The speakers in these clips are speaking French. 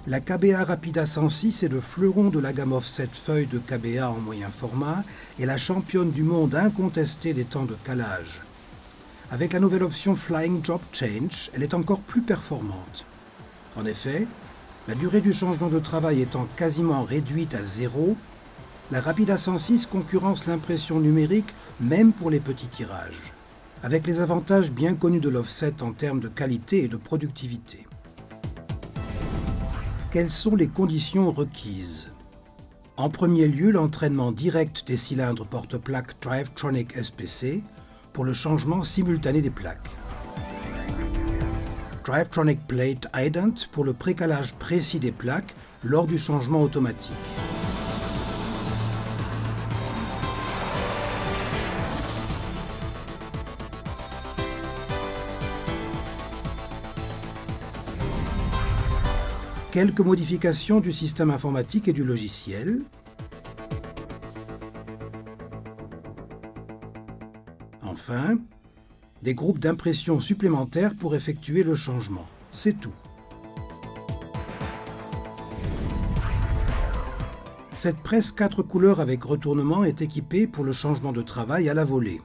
La KBA Rapida 106 est le fleuron de la gamme offset feuille de KBA en moyen format et la championne du monde incontestée des temps de calage. Avec la nouvelle option Flying Job Change, elle est encore plus performante. En effet, la durée du changement de travail étant quasiment réduite à 0, la Rapida 106 concurrence l'impression numérique même pour les petits tirages, avec les avantages bien connus de l'offset en termes de qualité et de productivité. Quelles sont les conditions requises? En premier lieu, l'entraînement direct des cylindres porte-plaques Drivetronic SPC pour le changement simultané des plaques. Drivetronic Plate Ident pour le précalage précis des plaques lors du changement automatique. Quelques modifications du système informatique et du logiciel. Enfin, des groupes d'impression supplémentaires pour effectuer le changement. C'est tout. Cette presse 4 couleurs avec retournement est équipée pour le changement de travail à la volée.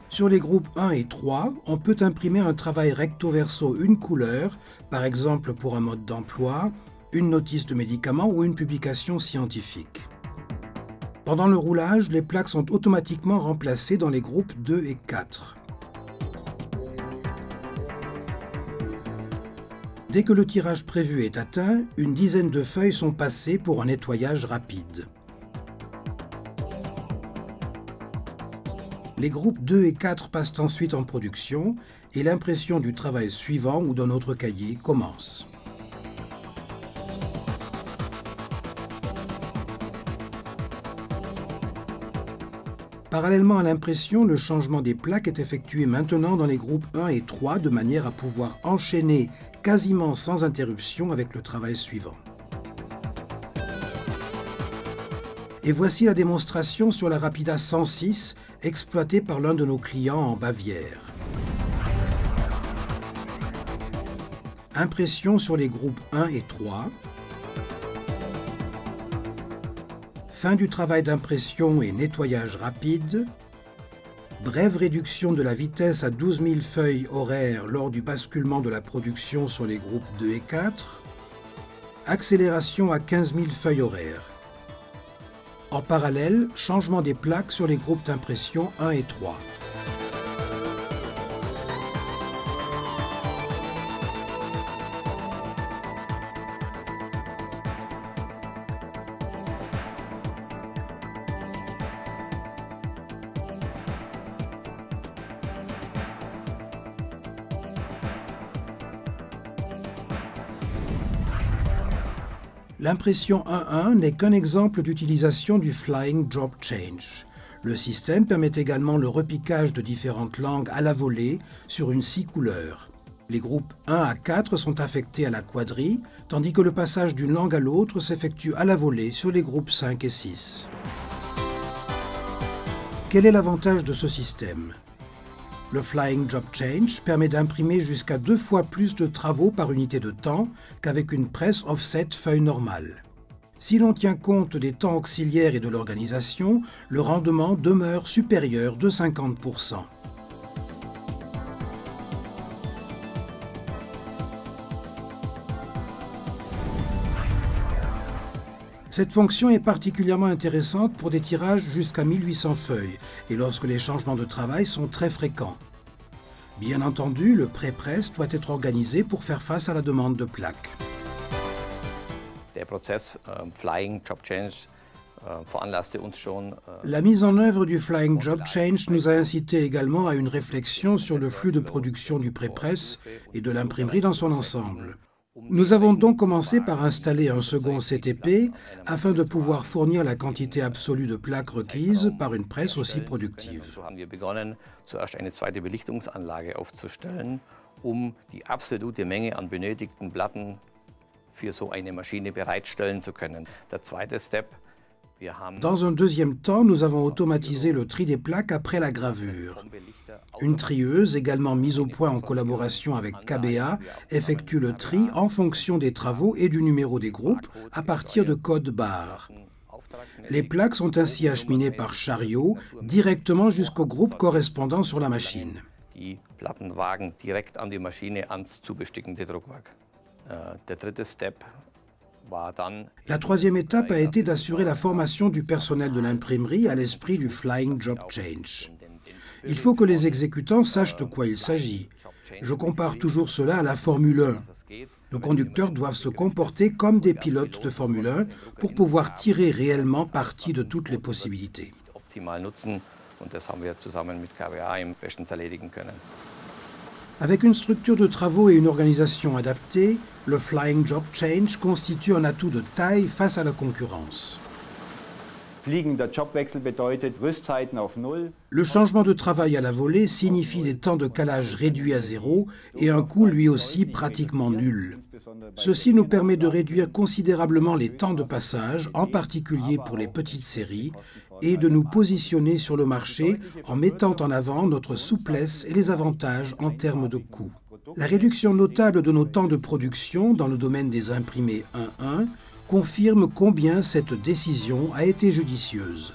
Sur les groupes 1 et 3, on peut imprimer un travail recto-verso une couleur, par exemple pour un mode d'emploi, une notice de médicament ou une publication scientifique. Pendant le roulage, les plaques sont automatiquement remplacées dans les groupes 2 et 4. Dès que le tirage prévu est atteint, une dizaine de feuilles sont passées pour un nettoyage rapide. Les groupes 2 et 4 passent ensuite en production et l'impression du travail suivant ou d'un autre cahier commence. Parallèlement à l'impression, le changement des plaques est effectué maintenant dans les groupes 1 et 3 de manière à pouvoir enchaîner quasiment sans interruption avec le travail suivant. Et voici la démonstration sur la Rapida 106 exploitée par l'un de nos clients en Bavière. Impression sur les groupes 1 et 3. Fin du travail d'impression et nettoyage rapide. Brève réduction de la vitesse à 12 000 feuilles horaires lors du basculement de la production sur les groupes 2 et 4. Accélération à 15 000 feuilles horaires. En parallèle, changement des plaques sur les groupes d'impression 1 et 3. L'impression 1.1 n'est qu'un exemple d'utilisation du Flying Job Change. Le système permet également le repiquage de différentes langues à la volée sur une 6 couleurs. Les groupes 1 à 4 sont affectés à la quadrille, tandis que le passage d'une langue à l'autre s'effectue à la volée sur les groupes 5 et 6. Quel est l'avantage de ce système? Le Flying Job Change permet d'imprimer jusqu'à 2 fois plus de travaux par unité de temps qu'avec une presse offset feuille normale. Si l'on tient compte des temps auxiliaires et de l'organisation, le rendement demeure supérieur de 50%. Cette fonction est particulièrement intéressante pour des tirages jusqu'à 1800 feuilles et lorsque les changements de travail sont très fréquents. Bien entendu, le pré-presse doit être organisé pour faire face à la demande de plaques. La mise en œuvre du Flying Job Change nous a incité également à une réflexion sur le flux de production du pré-presse et de l'imprimerie dans son ensemble. Nous avons donc commencé par installer un second CTP afin de pouvoir fournir la quantité absolue de plaques requises par une presse aussi productive. Zuerst eine zweite Belichtungsanlage aufzustellen, die absolute Menge an benötigten Platten für so eine Maschine bereitstellen zu können. Der zweite Step. Dans un deuxième temps, nous avons automatisé le tri des plaques après la gravure. Une trieuse, également mise au point en collaboration avec KBA, effectue le tri en fonction des travaux et du numéro des groupes à partir de codes barres. Les plaques sont ainsi acheminées par chariot directement jusqu'au groupe correspondant sur la machine. Die Plattenwagen direkt an die Maschine ans zu bestickende Druckwerk. Der dritte Step war dann. La troisième étape a été d'assurer la formation du personnel de l'imprimerie à l'esprit du Flying Job Change. Il faut que les exécutants sachent de quoi il s'agit. Je compare toujours cela à la Formule 1. Nos conducteurs doivent se comporter comme des pilotes de Formule 1 pour pouvoir tirer réellement parti de toutes les possibilités. Und das haben wir zusammen mit KBA bestens erledigen können. Avec une structure de travaux et une organisation adaptée, le Flying Job Change constitue un atout de taille face à la concurrence. Fliegender Jobwechsel bedeutet Rüstzeiten auf Null. Le changement de travail à la volée signifie des temps de calage réduits à zéro et un coût lui aussi pratiquement nul. Ceci nous permet de réduire considérablement les temps de passage, en particulier pour les petites séries, et de nous positionner sur le marché en mettant en avant notre souplesse et les avantages en termes de coûts. La réduction notable de nos temps de production dans le domaine des imprimés 1.1 confirme combien cette décision a été judicieuse.